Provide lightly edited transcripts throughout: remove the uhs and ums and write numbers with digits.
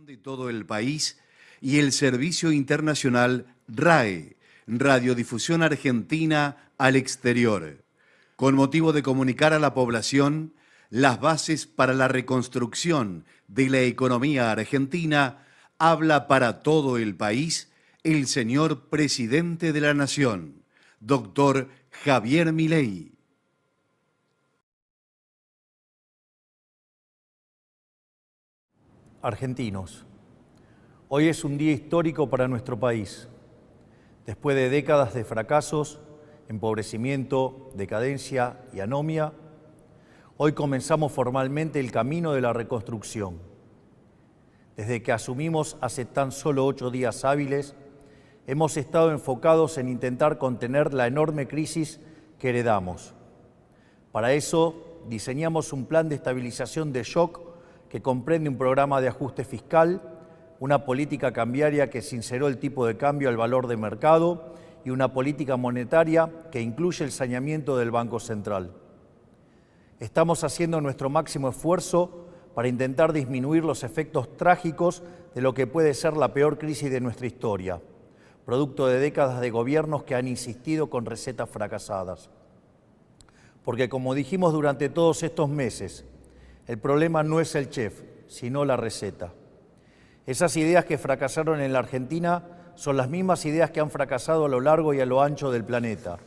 De todo el país y el Servicio Internacional RAE, Radiodifusión Argentina al Exterior, con motivo de comunicar a la población las bases para la reconstrucción de la economía argentina, habla para todo el país el señor Presidente de la Nación, doctor Javier Milei. Argentinos, hoy es un día histórico para nuestro país. Después de décadas de fracasos, empobrecimiento, decadencia y anomia, hoy comenzamos formalmente el camino de la reconstrucción. Desde que asumimos hace tan solo 8 días hábiles, hemos estado enfocados en intentar contener la enorme crisis que heredamos. Para eso, diseñamos un plan de estabilización de shock que comprende un programa de ajuste fiscal, una política cambiaria que sinceró el tipo de cambio al valor de mercado y una política monetaria que incluye el saneamiento del Banco Central. Estamos haciendo nuestro máximo esfuerzo para intentar disminuir los efectos trágicos de lo que puede ser la peor crisis de nuestra historia, producto de décadas de gobiernos que han insistido con recetas fracasadas. Porque como dijimos durante todos estos meses, el problema no es el chef, sino la receta. Esas ideas que fracasaron en la Argentina son las mismas ideas que han fracasado a lo largo y a lo ancho del planeta.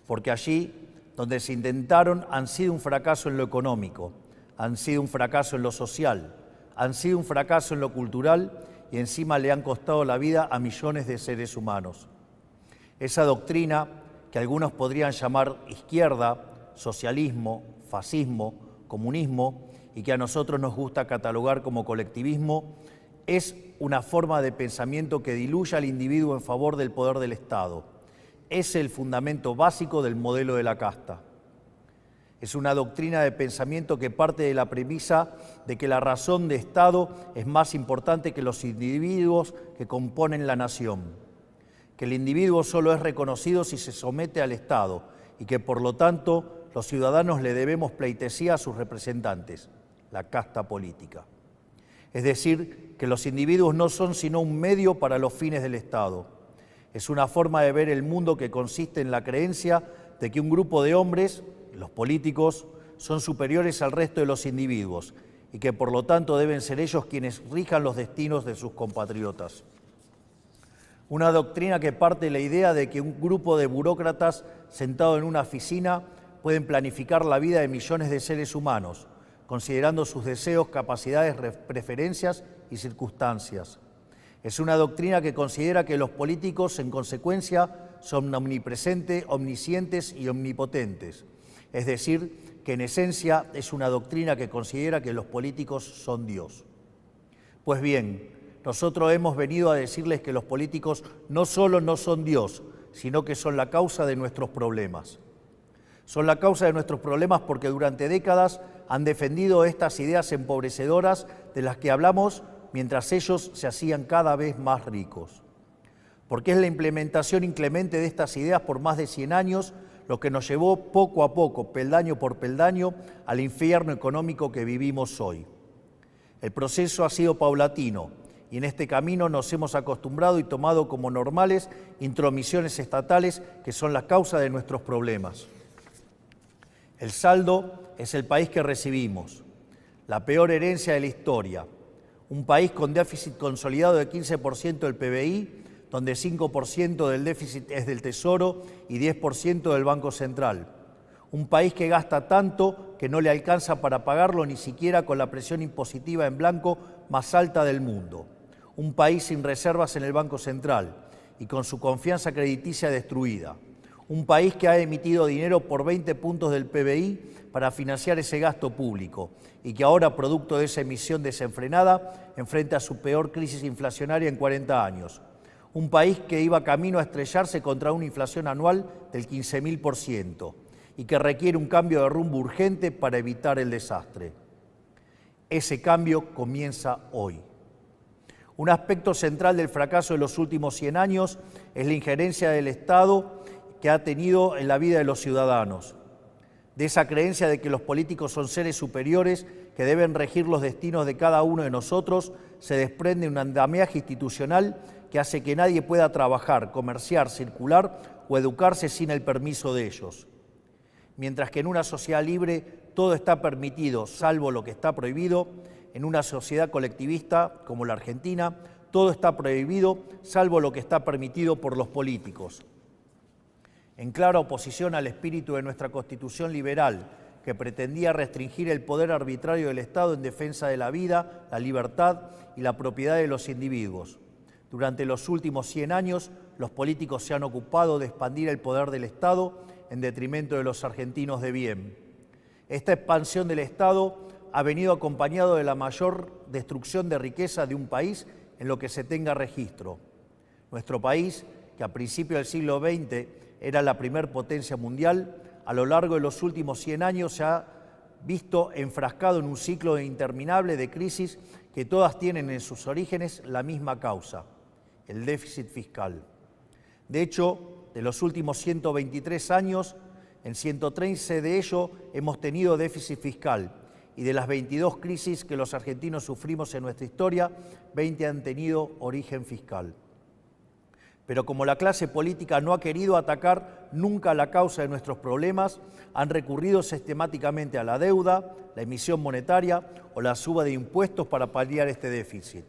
Porque allí, donde se intentaron, han sido un fracaso en lo económico, han sido un fracaso en lo social, han sido un fracaso en lo cultural y encima le han costado la vida a millones de seres humanos. Esa doctrina, que algunos podrían llamar izquierda, socialismo, fascismo, comunismo, y que a nosotros nos gusta catalogar como colectivismo, es una forma de pensamiento que diluye al individuo en favor del poder del Estado. Es el fundamento básico del modelo de la casta. Es una doctrina de pensamiento que parte de la premisa de que la razón de Estado es más importante que los individuos que componen la nación, que el individuo solo es reconocido si se somete al Estado y que, por lo tanto, los ciudadanos le debemos pleitesía a sus representantes, la casta política. Es decir, que los individuos no son sino un medio para los fines del Estado. Es una forma de ver el mundo que consiste en la creencia de que un grupo de hombres, los políticos, son superiores al resto de los individuos y que por lo tanto deben ser ellos quienes rijan los destinos de sus compatriotas. Una doctrina que parte de la idea de que un grupo de burócratas sentado en una oficina pueden planificar la vida de millones de seres humanos, considerando sus deseos, capacidades, preferencias y circunstancias. Es una doctrina que considera que los políticos, en consecuencia, son omnipresentes, omniscientes y omnipotentes. Es decir, que en esencia es una doctrina que considera que los políticos son Dios. Pues bien, nosotros hemos venido a decirles que los políticos no solo no son Dios, sino que son la causa de nuestros problemas. Son la causa de nuestros problemas porque durante décadas han defendido estas ideas empobrecedoras de las que hablamos mientras ellos se hacían cada vez más ricos. Porque es la implementación inclemente de estas ideas por más de 100 años lo que nos llevó poco a poco, peldaño por peldaño, al infierno económico que vivimos hoy. El proceso ha sido paulatino y en este camino nos hemos acostumbrado y tomado como normales intromisiones estatales que son la causa de nuestros problemas. El saldo es el país que recibimos, la peor herencia de la historia, un país con déficit consolidado de 15% del PBI, donde 5% del déficit es del Tesoro y 10% del Banco Central. Un país que gasta tanto que no le alcanza para pagarlo ni siquiera con la presión impositiva en blanco más alta del mundo. Un país sin reservas en el Banco Central y con su confianza crediticia destruida. Un país que ha emitido dinero por 20 puntos del PBI para financiar ese gasto público y que ahora, producto de esa emisión desenfrenada, enfrenta su peor crisis inflacionaria en 40 años. Un país que iba camino a estrellarse contra una inflación anual del 15.000% y que requiere un cambio de rumbo urgente para evitar el desastre. Ese cambio comienza hoy. Un aspecto central del fracaso de los últimos 100 años es la injerencia del Estado que ha tenido en la vida de los ciudadanos. De esa creencia de que los políticos son seres superiores que deben regir los destinos de cada uno de nosotros, se desprende un andamiaje institucional que hace que nadie pueda trabajar, comerciar, circular o educarse sin el permiso de ellos. Mientras que en una sociedad libre todo está permitido, salvo lo que está prohibido, en una sociedad colectivista como la Argentina, todo está prohibido, salvo lo que está permitido por los políticos. En clara oposición al espíritu de nuestra Constitución liberal, que pretendía restringir el poder arbitrario del Estado en defensa de la vida, la libertad y la propiedad de los individuos. Durante los últimos 100 años, los políticos se han ocupado de expandir el poder del Estado en detrimento de los argentinos de bien. Esta expansión del Estado ha venido acompañado de la mayor destrucción de riqueza de un país en lo que se tenga registro. Nuestro país, que a principios del siglo XX era la primer potencia mundial, a lo largo de los últimos 100 años se ha visto enfrascado en un ciclo interminable de crisis que todas tienen en sus orígenes la misma causa, el déficit fiscal. De hecho, de los últimos 123 años, en 113 de ellos hemos tenido déficit fiscal, y de las 22 crisis que los argentinos sufrimos en nuestra historia, 20 han tenido origen fiscal. Pero como la clase política no ha querido atacar nunca la causa de nuestros problemas, han recurrido sistemáticamente a la deuda, la emisión monetaria o la suba de impuestos para paliar este déficit.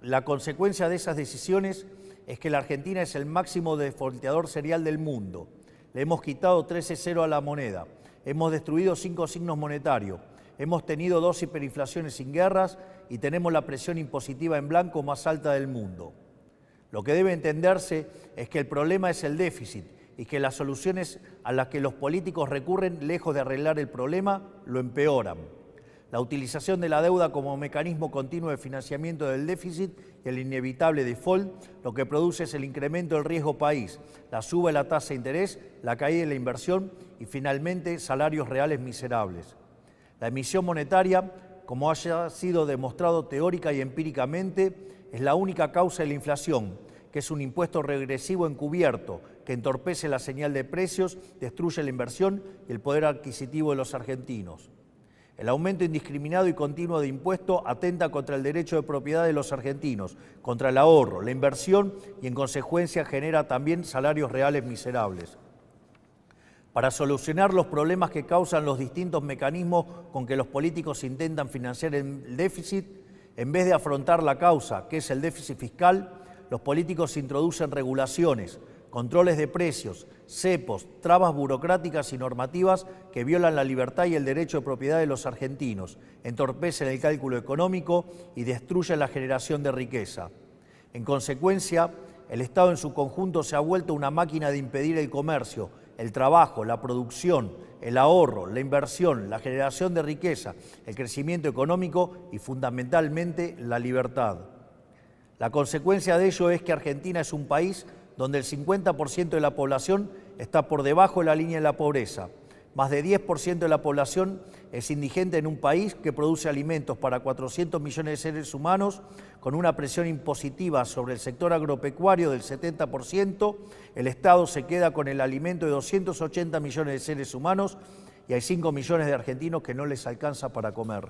La consecuencia de esas decisiones es que la Argentina es el máximo defaulteador serial del mundo. Le hemos quitado 13-0 a la moneda, hemos destruido 5 signos monetarios, hemos tenido 2 hiperinflaciones sin guerras y tenemos la presión impositiva en blanco más alta del mundo. Lo que debe entenderse es que el problema es el déficit y que las soluciones a las que los políticos recurren, lejos de arreglar el problema, lo empeoran. La utilización de la deuda como mecanismo continuo de financiamiento del déficit y el inevitable default, lo que produce es el incremento del riesgo país, la suba de la tasa de interés, la caída de la inversión y finalmente salarios reales miserables. La emisión monetaria, como haya sido demostrado teórica y empíricamente, es la única causa de la inflación, que es un impuesto regresivo encubierto que entorpece la señal de precios, destruye la inversión y el poder adquisitivo de los argentinos. El aumento indiscriminado y continuo de impuestos atenta contra el derecho de propiedad de los argentinos, contra el ahorro, la inversión y en consecuencia genera también salarios reales miserables. Para solucionar los problemas que causan los distintos mecanismos con que los políticos intentan financiar el déficit, en vez de afrontar la causa, que es el déficit fiscal, los políticos introducen regulaciones, controles de precios, cepos, trabas burocráticas y normativas que violan la libertad y el derecho de propiedad de los argentinos, entorpecen el cálculo económico y destruyen la generación de riqueza. En consecuencia, el Estado en su conjunto se ha vuelto una máquina de impedir el comercio, el trabajo, la producción, el ahorro, la inversión, la generación de riqueza, el crecimiento económico y fundamentalmente la libertad. La consecuencia de ello es que Argentina es un país donde el 50% de la población está por debajo de la línea de la pobreza. Más de 10% de la población es indigente en un país que produce alimentos para 400 millones de seres humanos, con una presión impositiva sobre el sector agropecuario del 70%, el Estado se queda con el alimento de 280 millones de seres humanos y hay 5 millones de argentinos que no les alcanza para comer.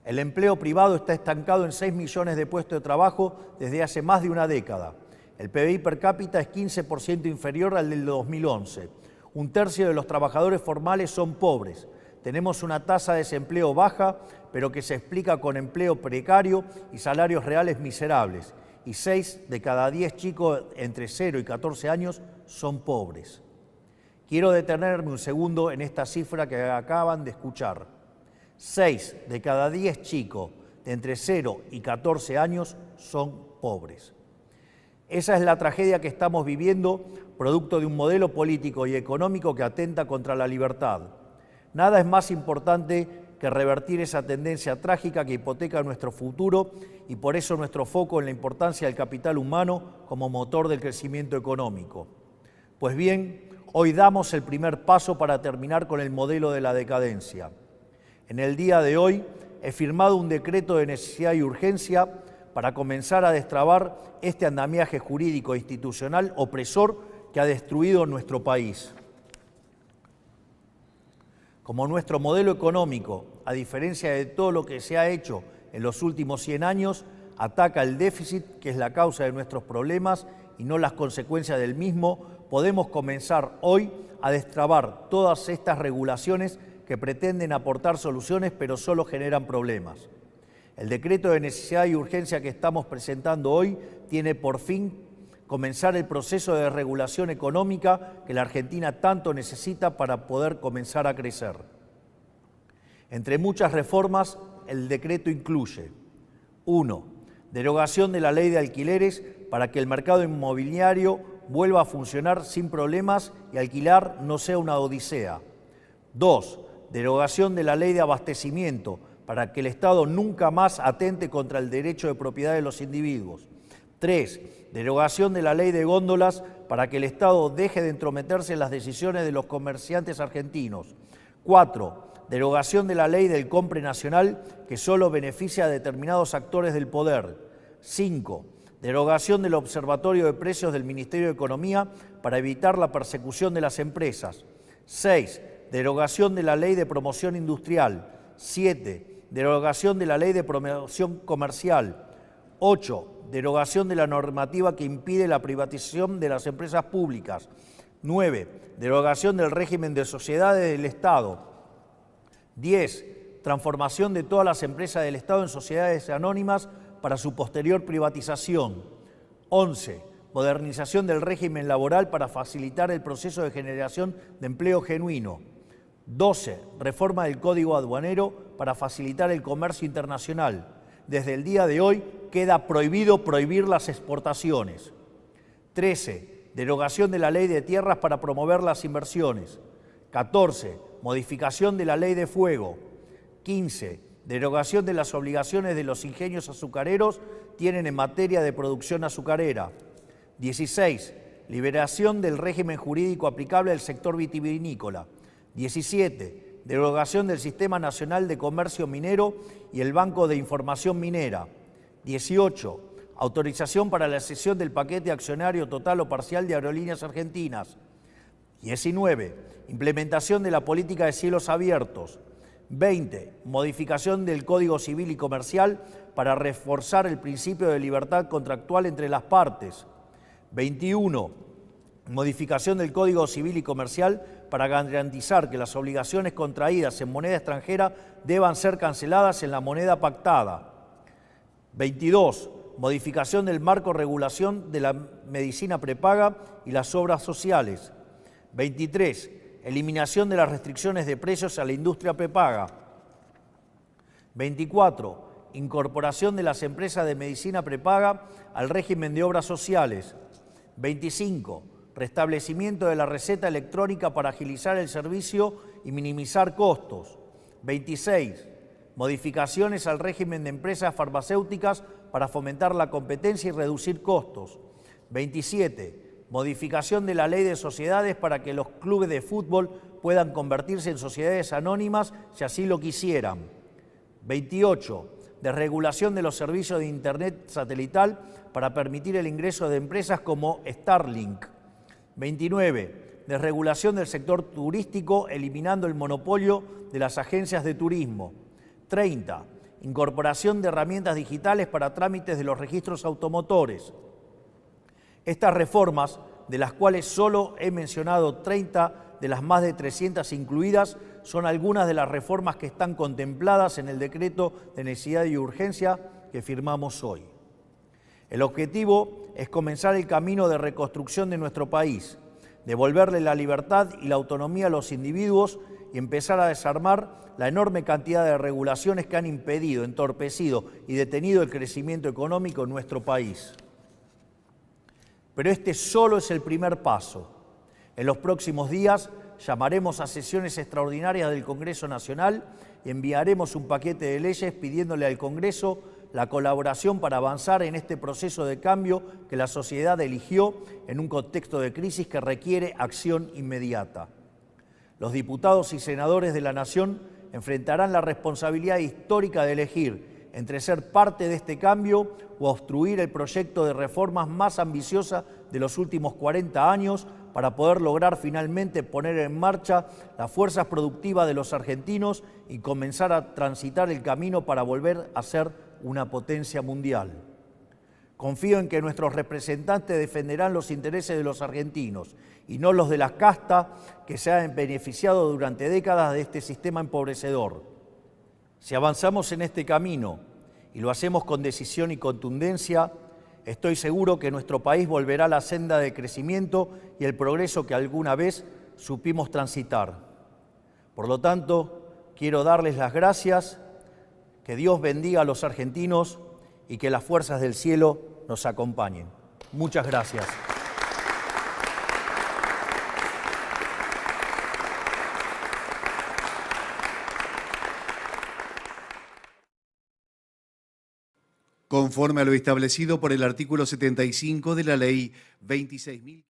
El empleo privado está estancado en 6 millones de puestos de trabajo desde hace más de una década. El PBI per cápita es 15% inferior al del 2011. Un tercio de los trabajadores formales son pobres. Tenemos una tasa de desempleo baja, pero que se explica con empleo precario y salarios reales miserables. Y 6 de cada 10 chicos entre 0 y 14 años son pobres. Quiero detenerme un segundo en esta cifra que acaban de escuchar. 6 de cada 10 chicos de entre 0 y 14 años son pobres. Esa es la tragedia que estamos viviendo, producto de un modelo político y económico que atenta contra la libertad. Nada es más importante que revertir esa tendencia trágica que hipoteca nuestro futuro y por eso nuestro foco en la importancia del capital humano como motor del crecimiento económico. Pues bien, hoy damos el primer paso para terminar con el modelo de la decadencia. En el día de hoy he firmado un decreto de necesidad y urgencia para comenzar a destrabar este andamiaje jurídico e institucional opresor que ha destruido nuestro país. Como nuestro modelo económico, a diferencia de todo lo que se ha hecho en los últimos 100 años, ataca el déficit, que es la causa de nuestros problemas y no las consecuencias del mismo, podemos comenzar hoy a destrabar todas estas regulaciones que pretenden aportar soluciones pero solo generan problemas. El decreto de necesidad y urgencia que estamos presentando hoy tiene por fin comenzar el proceso de regulación económica que la Argentina tanto necesita para poder comenzar a crecer. Entre muchas reformas, el decreto incluye: 1. Derogación de la ley de alquileres para que el mercado inmobiliario vuelva a funcionar sin problemas y alquilar no sea una odisea. 2. Derogación de la ley de abastecimiento para que el Estado nunca más atente contra el derecho de propiedad de los individuos. 3. Derogación de la ley de góndolas para que el Estado deje de entrometerse en las decisiones de los comerciantes argentinos. 4. Derogación de la ley del compre nacional que solo beneficia a determinados actores del poder. 5. Derogación del Observatorio de Precios del Ministerio de Economía para evitar la persecución de las empresas. 6. Derogación de la Ley de Promoción Industrial. 7. Derogación de la Ley de Promoción Comercial. 8. Derogación de la normativa que impide la privatización de las empresas públicas. 9. Derogación del régimen de sociedades del Estado. 10. Transformación de todas las empresas del Estado en sociedades anónimas para su posterior privatización. 11. Modernización del régimen laboral para facilitar el proceso de generación de empleo genuino. 12. Reforma del Código Aduanero para facilitar el comercio internacional. Desde el día de hoy queda prohibido prohibir las exportaciones. 13. Derogación de la Ley de Tierras para promover las inversiones. 14. Modificación de la Ley de Fuego. 15. Derogación de las obligaciones de los ingenios azucareros tienen en materia de producción azucarera. 16. Liberación del régimen jurídico aplicable al sector vitivinícola. 17. Derogación del Sistema Nacional de Comercio Minero y el Banco de Información Minera. 18. Autorización para la cesión del paquete accionario total o parcial de Aerolíneas Argentinas. 19. Implementación de la política de cielos abiertos. 20. Modificación del Código Civil y Comercial para reforzar el principio de libertad contractual entre las partes. 21. Modificación del Código Civil y Comercial para garantizar que las obligaciones contraídas en moneda extranjera deban ser canceladas en la moneda pactada. 22. Modificación del marco regulación de la medicina prepaga y las obras sociales. 23. Eliminación de las restricciones de precios a la industria prepaga. 24. Incorporación de las empresas de medicina prepaga al régimen de obras sociales. 25. Restablecimiento de la receta electrónica para agilizar el servicio y minimizar costos. 26. Modificaciones al régimen de empresas farmacéuticas para fomentar la competencia y reducir costos. 27. Modificación de la ley de sociedades para que los clubes de fútbol puedan convertirse en sociedades anónimas si así lo quisieran. 28. Desregulación de los servicios de Internet satelital para permitir el ingreso de empresas como Starlink. 29. Desregulación del sector turístico eliminando el monopolio de las agencias de turismo. 30. Incorporación de herramientas digitales para trámites de los registros automotores. Estas reformas, de las cuales solo he mencionado 30 de las más de 300 incluidas, son algunas de las reformas que están contempladas en el decreto de necesidad y urgencia que firmamos hoy. El objetivo es comenzar el camino de reconstrucción de nuestro país, devolverle la libertad y la autonomía a los individuos y empezar a desarmar la enorme cantidad de regulaciones que han impedido, entorpecido y detenido el crecimiento económico en nuestro país. Pero este solo es el primer paso. En los próximos días llamaremos a sesiones extraordinarias del Congreso Nacional y enviaremos un paquete de leyes pidiéndole al Congreso la colaboración para avanzar en este proceso de cambio que la sociedad eligió en un contexto de crisis que requiere acción inmediata. Los diputados y senadores de la Nación enfrentarán la responsabilidad histórica de elegir entre ser parte de este cambio o obstruir el proyecto de reformas más ambiciosa de los últimos 40 años para poder lograr finalmente poner en marcha las fuerzas productivas de los argentinos y comenzar a transitar el camino para volver a ser una potencia mundial. Confío en que nuestros representantes defenderán los intereses de los argentinos y no los de las castas que se han beneficiado durante décadas de este sistema empobrecedor. Si avanzamos en este camino y lo hacemos con decisión y contundencia, estoy seguro que nuestro país volverá a la senda de crecimiento y el progreso que alguna vez supimos transitar. Por lo tanto, quiero darles las gracias, que Dios bendiga a los argentinos y que las fuerzas del cielo nos acompañen. Muchas gracias. Conforme a lo establecido por el artículo 75 de la Ley 26.000.